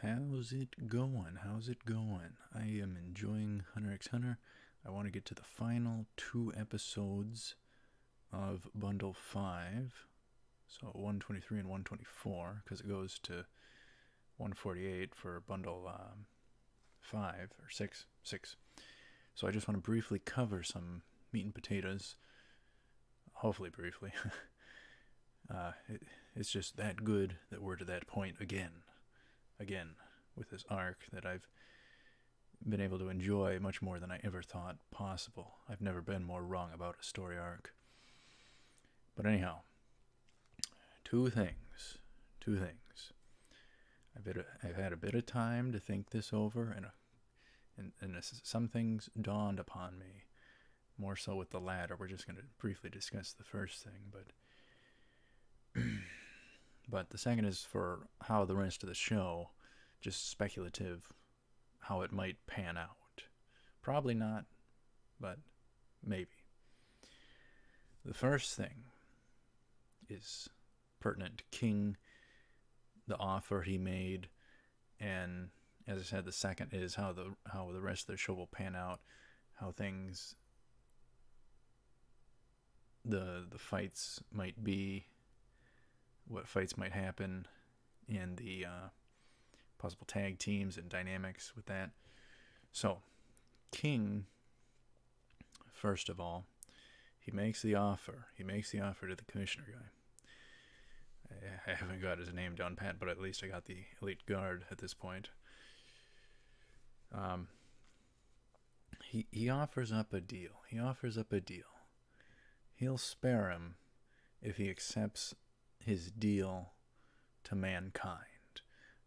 How's it going? How's it going? I am enjoying Hunter x Hunter. I want to get to the final two episodes of Bundle 5. So 123 and 124, because it goes to 148 for Bundle 5, or 6. 6. So I just want to briefly cover some meat and potatoes. Hopefully briefly. It's just that good that we're to that point again. With this arc that I've been able to enjoy much more than I ever thought possible. I've never been more wrong about a story arc. But anyhow, two things. I've had a bit of time to think this over, and some things dawned upon me. More so with the latter. We're just going to briefly discuss the first thing, but the second is for how the rest of the show, just speculative, how it might pan out. Probably not, but maybe. The first thing is pertinent to King, the offer he made, and as I said, the second is how the rest of the show will pan out, how things, the fights might be, what fights might happen, and the possible tag teams and dynamics with that. So, King, first of all, he makes the offer. He makes the offer to the commissioner guy. I haven't got his name down pat, but at least I got the elite guard at this point. He offers up a deal. He'll spare him if he accepts his deal to mankind.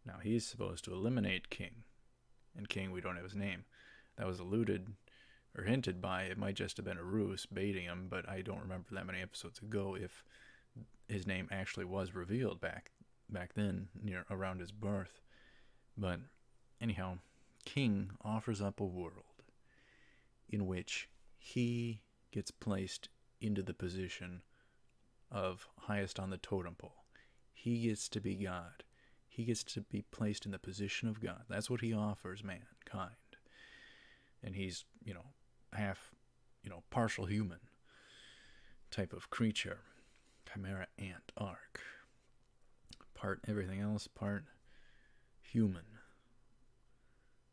Now, he's supposed to eliminate King. And King, we don't have his name. That was alluded or hinted by. It might just have been a ruse baiting him, but I don't remember that many episodes ago if his name actually was revealed back then, near around his birth. But anyhow, King offers up a world in which he gets placed into the position of highest on the totem pole. He gets to be God. He gets to be placed in the position of God. That's what he offers mankind. And he's, half, partial human type of creature. Chimera Ant Arc. Part everything else, part human.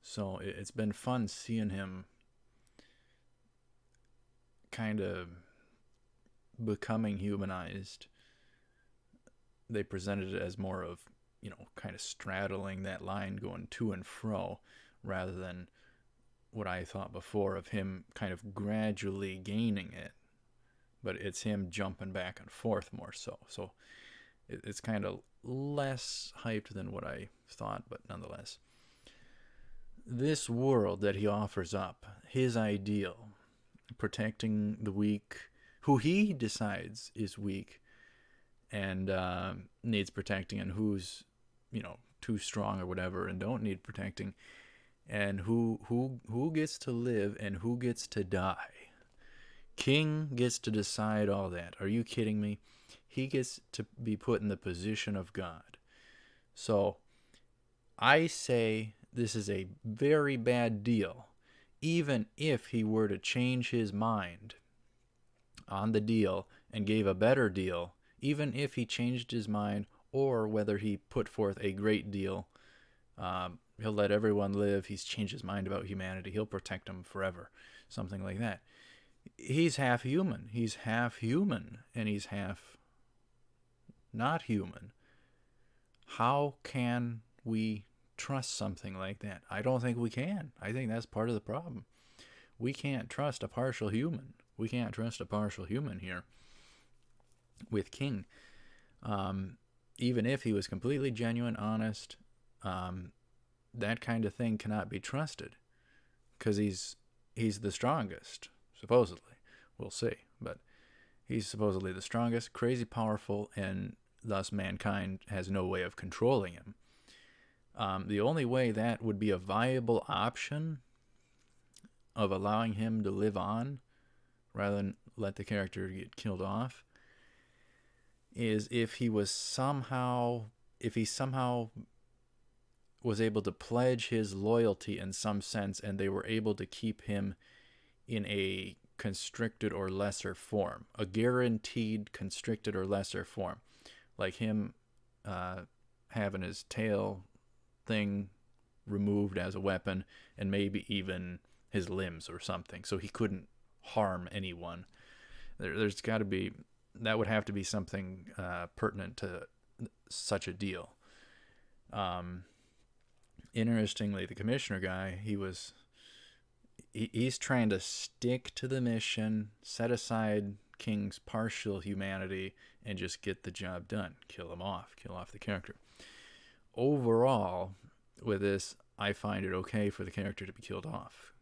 So it's been fun seeing him kind of becoming humanized. They presented it as more of, kind of straddling that line, going to and fro, rather than what I thought before of him kind of gradually gaining it. But it's him jumping back and forth more so. So it's kind of less hyped than what I thought, but nonetheless. This world that he offers up, his ideal, protecting the weak, who he decides is weak and needs protecting, and who's, too strong or whatever and don't need protecting, and who gets to live and who gets to die. King gets to decide all that. Are you kidding me? He gets to be put in the position of God. So I say this is a very bad deal, even if he were to change his mind on the deal and gave a better deal, even if he changed his mind, or whether he put forth a great deal. He'll let everyone live. He's changed his mind about humanity. He'll protect them forever. Something like that. He's half human. And he's half not human. How can we trust something like that? I don't think we can. I think that's part of the problem. We can't trust a partial human. Here with King. Even if he was completely genuine, honest, that kind of thing cannot be trusted, because he's the strongest, supposedly. We'll see, but he's supposedly the strongest, crazy powerful, and thus mankind has no way of controlling him. The only way that would be a viable option of allowing him to live on rather than let the character get killed off is if he somehow was able to pledge his loyalty in some sense, and they were able to keep him in a constricted or lesser form, a guaranteed constricted or lesser form, like him having his tail thing removed as a weapon, and maybe even his limbs or something, so he couldn't harm anyone. There's got to be, that would have to be something pertinent to such a deal. Interestingly, the commissioner guy, he's trying to stick to the mission, set aside King's partial humanity, and just get the job done. Kill off the character. Overall, with this, I find it okay for the character to be killed off.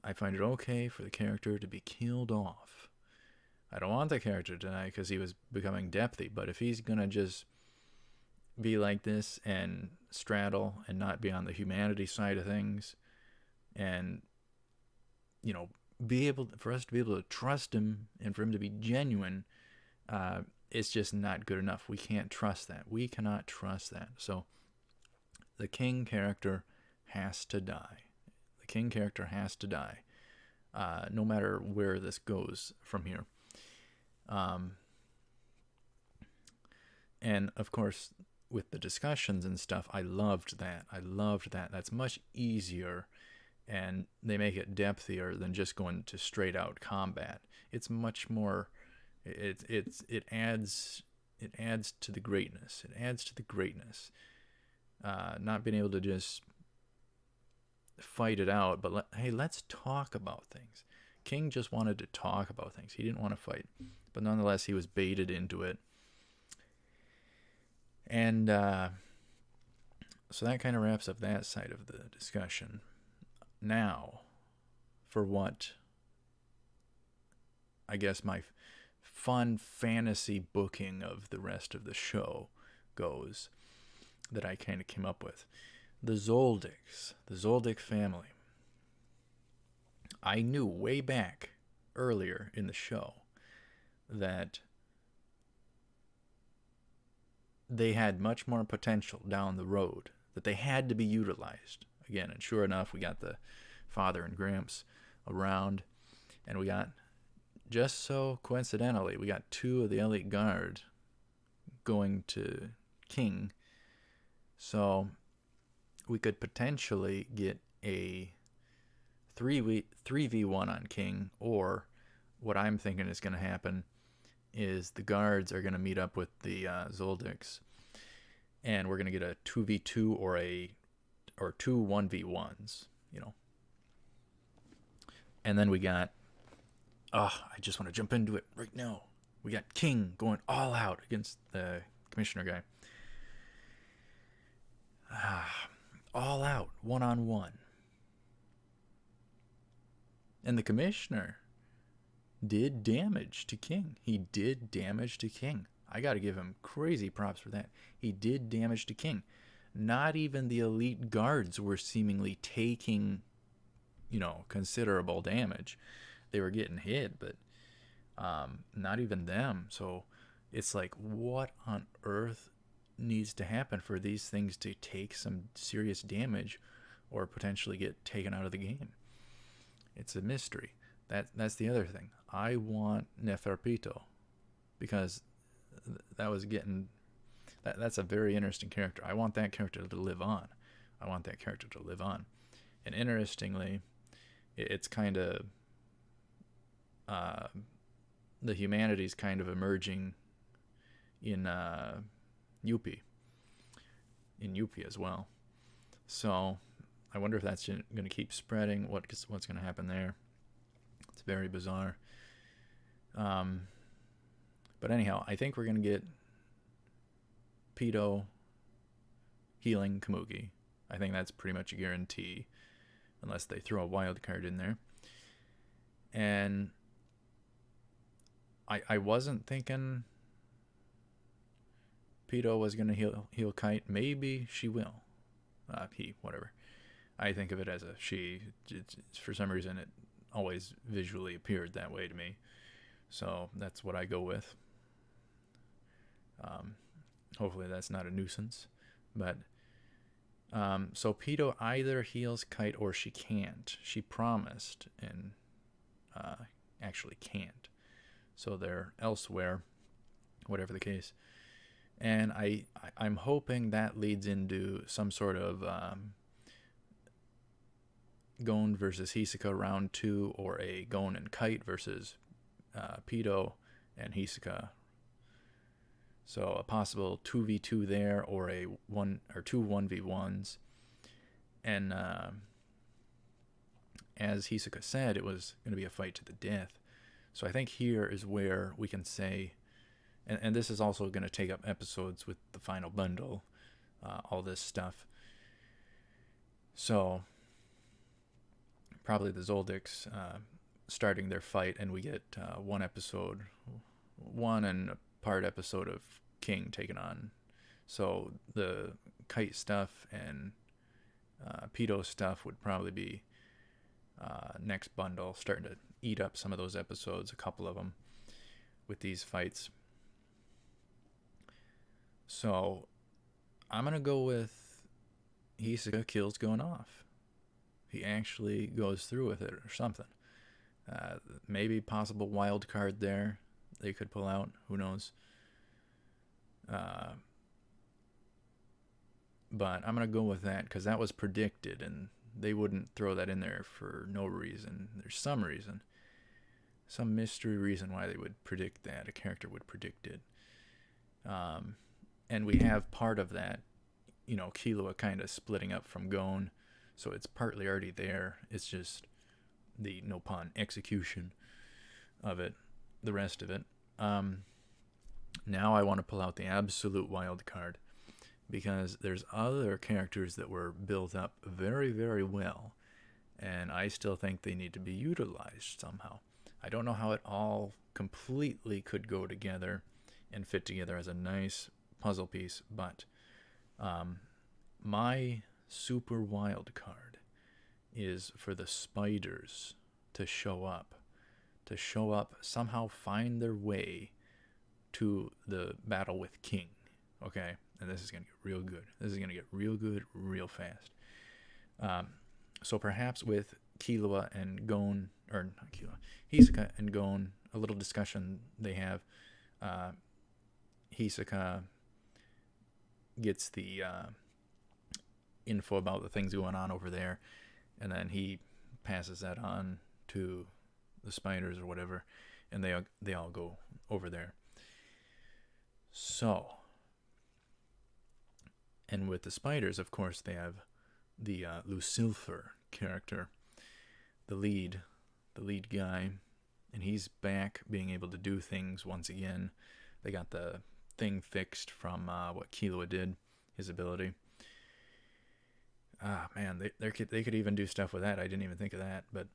I find it okay for the character to be killed off. I don't want the character to die because he was becoming depthy, but if he's going to just be like this and straddle and not be on the humanity side of things, and, you know, for us to be able to trust him and for him to be genuine, it's just not good enough. We can't trust that. We cannot trust that. So the King character has to die. The King character has to die, no matter where this goes from here. And of course, with the discussions and stuff, I loved that. That's much easier, and they make it depthier than just going to straight out combat. It's much more. It adds to the greatness. It adds to the greatness. Not being able to just fight it out, but hey, let's talk about things. King just wanted to talk about things. He didn't want to fight, but nonetheless, he was baited into it. And so that kind of wraps up that side of the discussion. Now, for what I guess my fun fantasy booking of the rest of the show goes, that I kind of came up with. The Zoldycks, the Zoldyck family. I knew way back earlier in the show that they had much more potential down the road, that they had to be utilized. Again, and sure enough, we got the father and Gramps around, and we got, just so coincidentally, we got two of the Elite Guard going to King. So we could potentially get a 3v1 on King, or what I'm thinking is going to happen is the guards are going to meet up with the Zoldycks, and we're going to get a 2v2 or two 1v1s, you know. And then we got, I just want to jump into it right now. We got King going all out against the commissioner guy. All out, one-on-one. And the commissioner did damage to King. He did damage to King. I got to give him crazy props for that. He did damage to King. Not even the elite guards were seemingly taking, considerable damage. They were getting hit, but not even them. So it's like, what on earth needs to happen for these things to take some serious damage or potentially get taken out of the game? It's a mystery. That's the other thing. I want Neferpito, because that's a very interesting character. I want that character to live on. And interestingly, it's kind of the humanities kind of emerging in Yuppie as well. So I wonder if that's going to keep spreading. What's going to happen there? It's very bizarre. But anyhow, I think we're going to get Pito healing Kamugi. I think that's pretty much a guarantee, unless they throw a wild card in there. And I wasn't thinking Pito was going to heal Kite. Maybe she will. He, whatever. I think of it as a she. For some reason, it always visually appeared that way to me. So that's what I go with. Hopefully that's not a nuisance. But So Pido either heals Kite or she can't. She promised and uh, actually can't. So they're elsewhere, whatever the case. And I'm hoping that leads into some sort of Gon versus Hisoka round 2, or a Gon and Kite versus Pido and Hisoka. So a possible 2v2 there, or a one or two 1v1s. And as Hisoka said, it was going to be a fight to the death. So I think here is where we can say, and this is also going to take up episodes with the final bundle, all this stuff. So probably the Zoldycks starting their fight, and we get one and a part episode of King taken on. So the Kite stuff and Pido stuff would probably be next bundle, starting to eat up some of those episodes, a couple of them, with these fights. So I'm going to go with Hisoka kills going off. He actually goes through with it or something. Maybe possible wild card there they could pull out. Who knows? But I'm going to go with that because that was predicted, and they wouldn't throw that in there for no reason. There's some reason. Some mystery reason why they would predict that. A character would predict it. And we have part of that, Killua kind of splitting up from Gon. So it's partly already there. It's just the, no pun, execution of it, the rest of it. Now I want to pull out the absolute wild card, because there's other characters that were built up very, very well, and I still think they need to be utilized somehow. I don't know how it all completely could go together and fit together as a nice puzzle piece, but my super wild card is for the spiders to show up, somehow find their way to the battle with King. Okay, and this is going to get real good. This is going to get real good real fast. So perhaps with Killua and Gon, or not Killua, Hisoka and Gon, a little discussion they have. Hisoka gets the info about the things going on over there, and then he passes that on to the spiders or whatever, and they all go over there. So, and with the spiders, of course, they have the Lucifer character, the lead guy, and he's back being able to do things once again. They got the thing fixed from what Killua did, his ability. Man, they could even do stuff with that. I didn't even think of that, but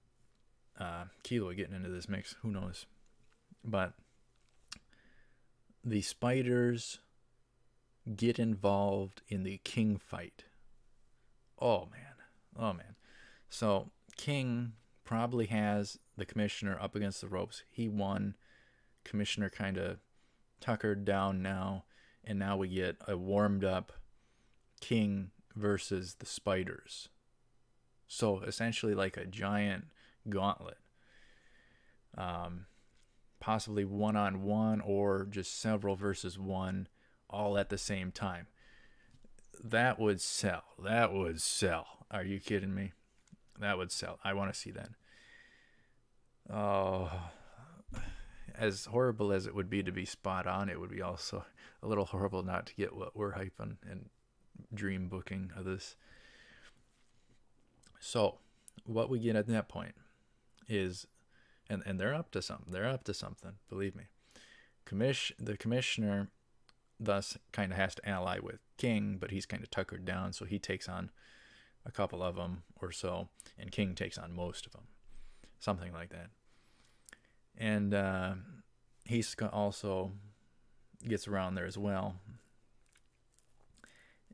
Killua getting into this mix, who knows? But the spiders get involved in the King fight. Oh man. So King probably has the Commissioner up against the ropes. He won. Commissioner kind of tuckered down now, and now we get a warmed up King versus the spiders. So essentially like a giant gauntlet. Possibly 1-on-1 or just several versus one, all at the same time. That would sell. Are you kidding me? That would sell. I want to see that. Oh, as horrible as it would be to be spot on, it would be also a little horrible not to get what we're hyping and dream booking of this. So what we get at that point is, and they're up to something, believe me. The Commissioner thus kind of has to ally with King, but he's kind of tuckered down, so he takes on a couple of them or so, and King takes on most of them, something like that. And Hisoka also gets around there as well,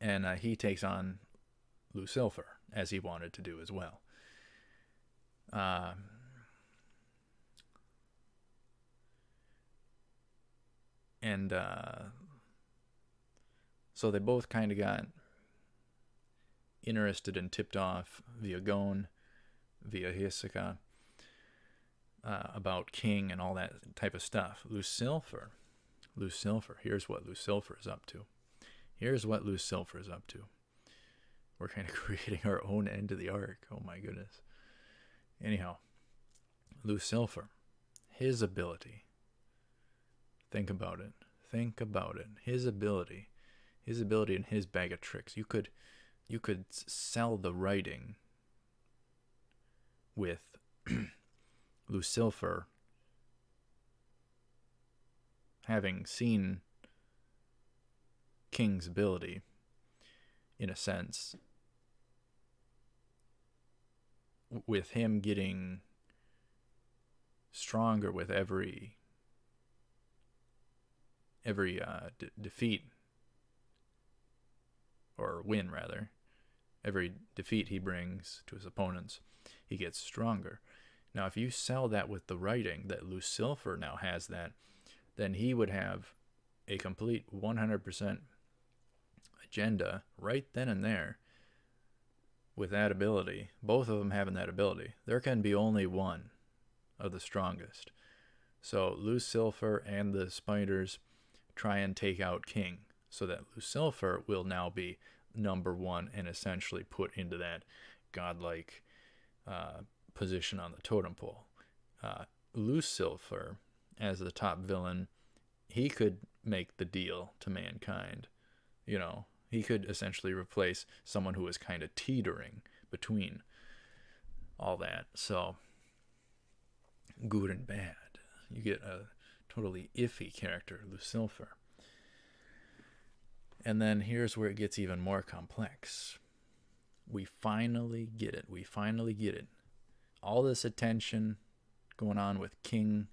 and he takes on Lucifer, as he wanted to do as well. So they both kind of got interested and tipped off via Gon, via Hisoka, about King and all that type of stuff. Lucifer, here's what Lucifer is up to. We're kind of creating our own end of the arc. Oh my goodness. Anyhow, Lucifer, his ability. Think about it. His ability and his bag of tricks. You could sell the writing with Lucifer having seen King's ability, in a sense, with him getting stronger with every defeat, or win rather, every defeat he brings to his opponents, he gets stronger. Now, if you sell that with the writing that Lucifer now has that, then he would have a complete 100% agenda right then and there with that ability. Both of them having that ability. There can be only one of the strongest. So Lucifer and the spiders try and take out King, so that Lucifer will now be number one and essentially put into that godlike position on the totem pole. Lucifer, as the top villain, he could make the deal to mankind. You know, he could essentially replace someone who was kind of teetering between all that. So, good and bad. You get a totally iffy character, Lucifer. And then here's where it gets even more complex. We finally get it. All this attention going on with King,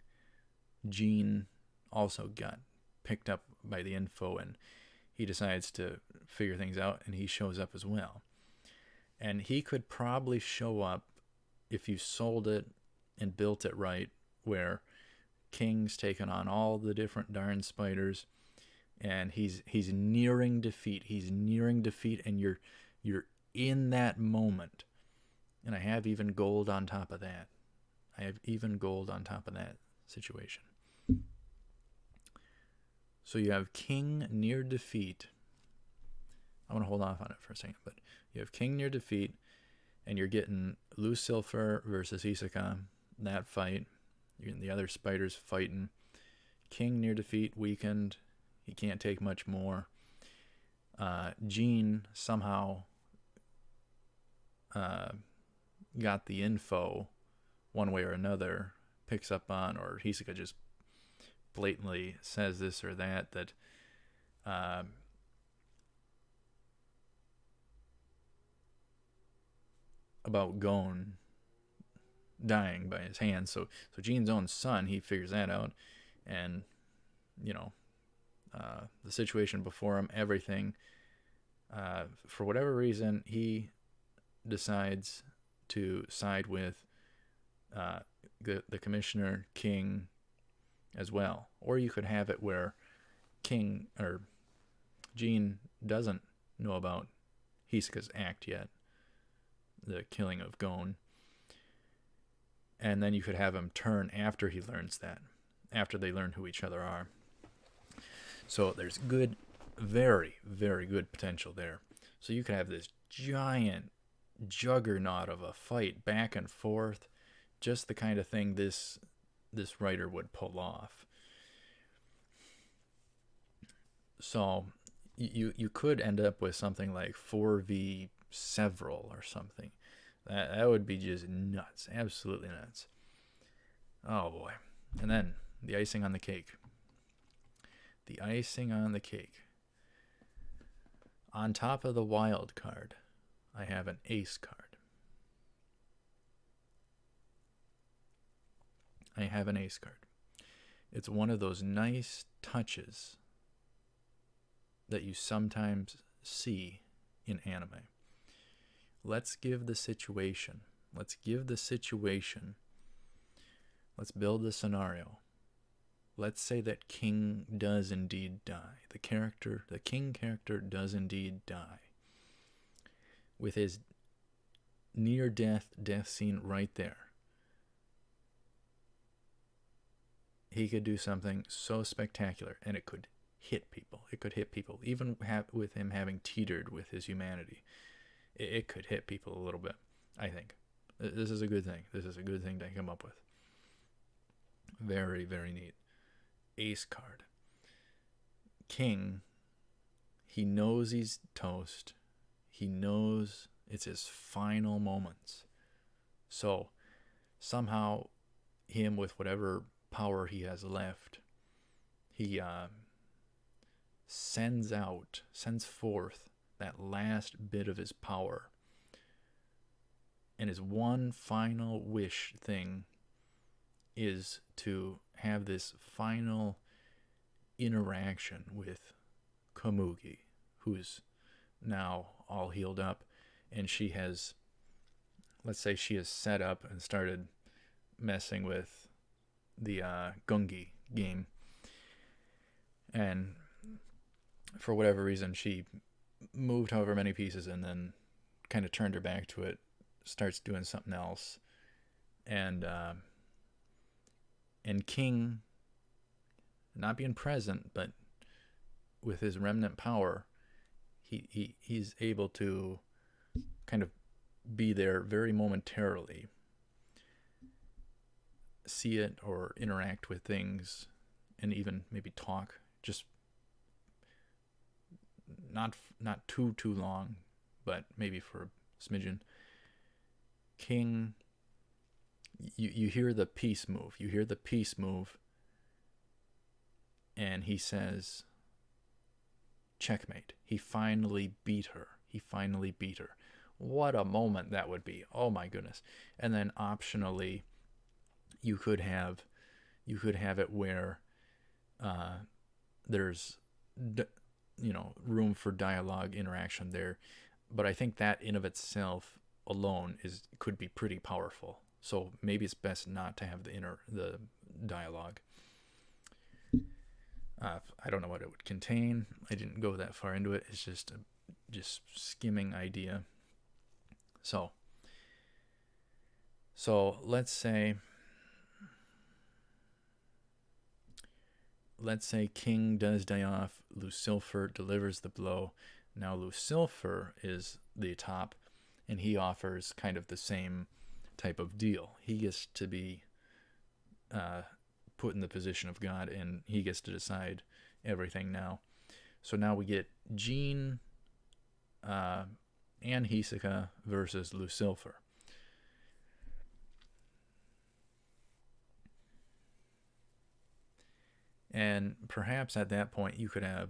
Jean also got picked up by the info, and he decides to figure things out, and he shows up as well. And he could probably show up if you sold it and built it right, where King's taken on all the different darn spiders, and he's nearing defeat. And you're in that moment. And I have even gold on top of that. Situation. So you have King near defeat. I want to hold off on it for a second, but you have King near defeat, and you're getting Lucifer versus Hisoka, that fight. You're getting the other spiders fighting. King near defeat, weakened. He can't take much more. Jean somehow got the info one way or another, picks up on, or Hisoka just blatantly says this or that about Gon dying by his hand. So Jean's own son, he figures that out, and the situation before him, everything, for whatever reason, he decides to side with the commissioner, King, as well. Or you could have it where King, or Jean, doesn't know about Hisoka's act yet, the killing of Gon, and then you could have him turn after he learns that, after they learn who each other are. So there's good, very, very good potential there. So you could have this giant juggernaut of a fight back and forth, just the kind of thing this writer would pull off. So you could end up with something like 4v several or something. That would be just nuts, absolutely nuts. Oh boy. And then the icing on the cake. On top of the wild card, I have an ace card. It's one of those nice touches that you sometimes see in anime. Let's give the situation. Let's build the scenario. Let's say that King does indeed die. The King character does indeed die. with his near death scene right there. He could do something so spectacular, and it could hit people. It could hit people, even with him having teetered with his humanity. It could hit people a little bit, I think. This is a good thing. This is a good thing to come up with. Very, very neat. Ace card. King, he knows he's toast. He knows it's his final moments. So, somehow, him with whatever power he has left, he sends forth that last bit of his power. And his one final wish thing is to have this final interaction with Komugi, who's now all healed up, and she has, let's say she has set up and started messing with the Gungi game, and for whatever reason she moved however many pieces and then kind of turned her back to it, starts doing something else, and King, not being present, but with his remnant power, he's able to kind of be there very momentarily, see it or interact with things, and even maybe talk, just not too long, but maybe for a smidgen. King, you hear the peace move. You hear the peace move, and he says, checkmate. He finally beat her. He finally beat her. What a moment that would be. Oh my goodness. And then optionally, you could have it where there's room for dialogue interaction there, but I think that in of itself alone could be pretty powerful. So maybe it's best not to have the dialogue. I don't know what it would contain. I didn't go that far into it. It's just skimming idea. So let's say King does die off. Lucifer delivers the blow. Now Lucifer is the top, and he offers kind of the same type of deal. He gets to be put in the position of God, and he gets to decide everything now. So now we get Jean and Hisoka versus Lucifer. And perhaps at that point you could have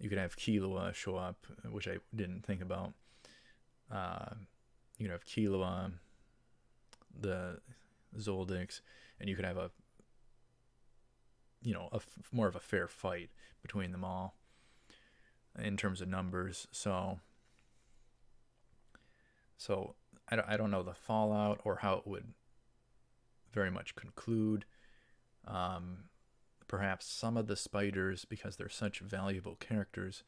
Killua show up, which I didn't think about. You could have Killua, the Zoldix, and you could have more of a fair fight between them all in terms of numbers. So I don't know the fallout or how it would very much conclude. Perhaps some of the spiders, because they're such valuable characters,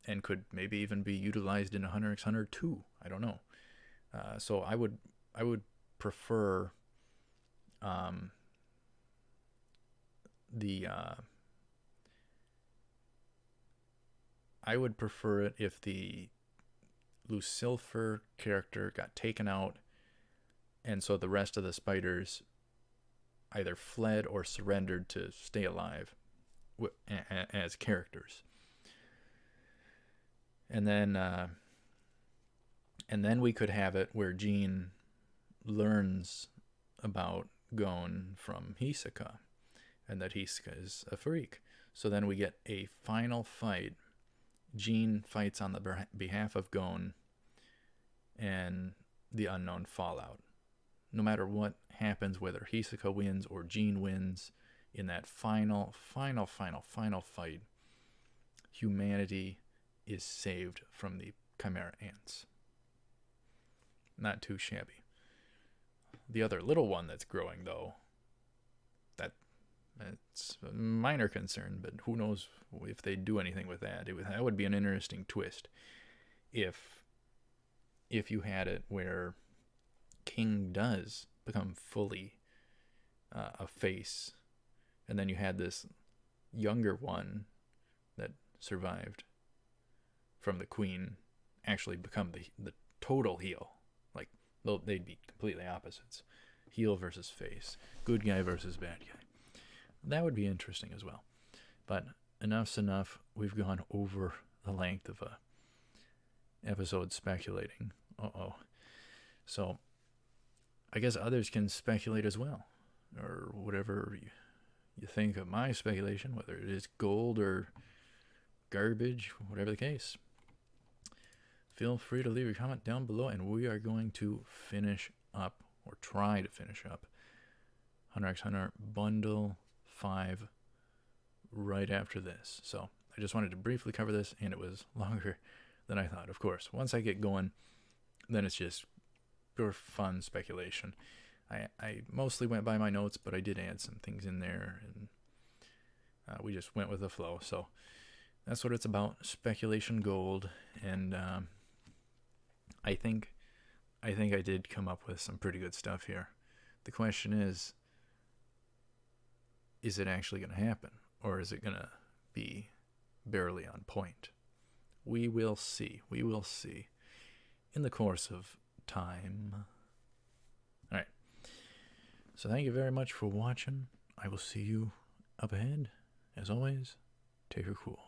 and could maybe even be utilized in Hunter x Hunter 2. I don't know. So I would prefer I would prefer it if the Lucifer character got taken out, and so the rest of the spiders either fled or surrendered to stay alive as characters. And then we could have it where Jean learns about Gon from Hisoka, and that Hisoka is a freak. So then we get a final fight. Jean fights on the behalf of Gon and the unknown fallout. No matter what happens, whether Hisoka wins or Jean wins, in that final fight, humanity is saved from the Chimera Ants. Not too shabby. The other little one that's growing, though, It's a minor concern, but who knows if they do anything with that. That would be an interesting twist if you had it where King does become fully a face, and then you had this younger one that survived from the Queen actually become the total heel. Like, they'd be completely opposites. Heel versus face. Good guy versus bad guy. That would be interesting as well. But enough's enough. We've gone over the length of a episode speculating. So I guess others can speculate as well, or whatever you think of my speculation, whether it is gold or garbage, whatever the case. Feel free to leave your comment down below, and we are going to finish up, or try to finish up, Hunter x Hunter Bundle 5 right after this. So I just wanted to briefly cover this, and it was longer than I thought. Of course, once I get going, then it's just pure fun speculation. I mostly went by my notes, but I did add some things in there, and we just went with the flow. So that's what it's about, speculation gold. And I think I did come up with some pretty good stuff here. The question is it actually going to happen, or is it going to be barely on point? We will see. We will see in the course of time. All right. So thank you very much for watching. I will see you up ahead. As always, take her cool.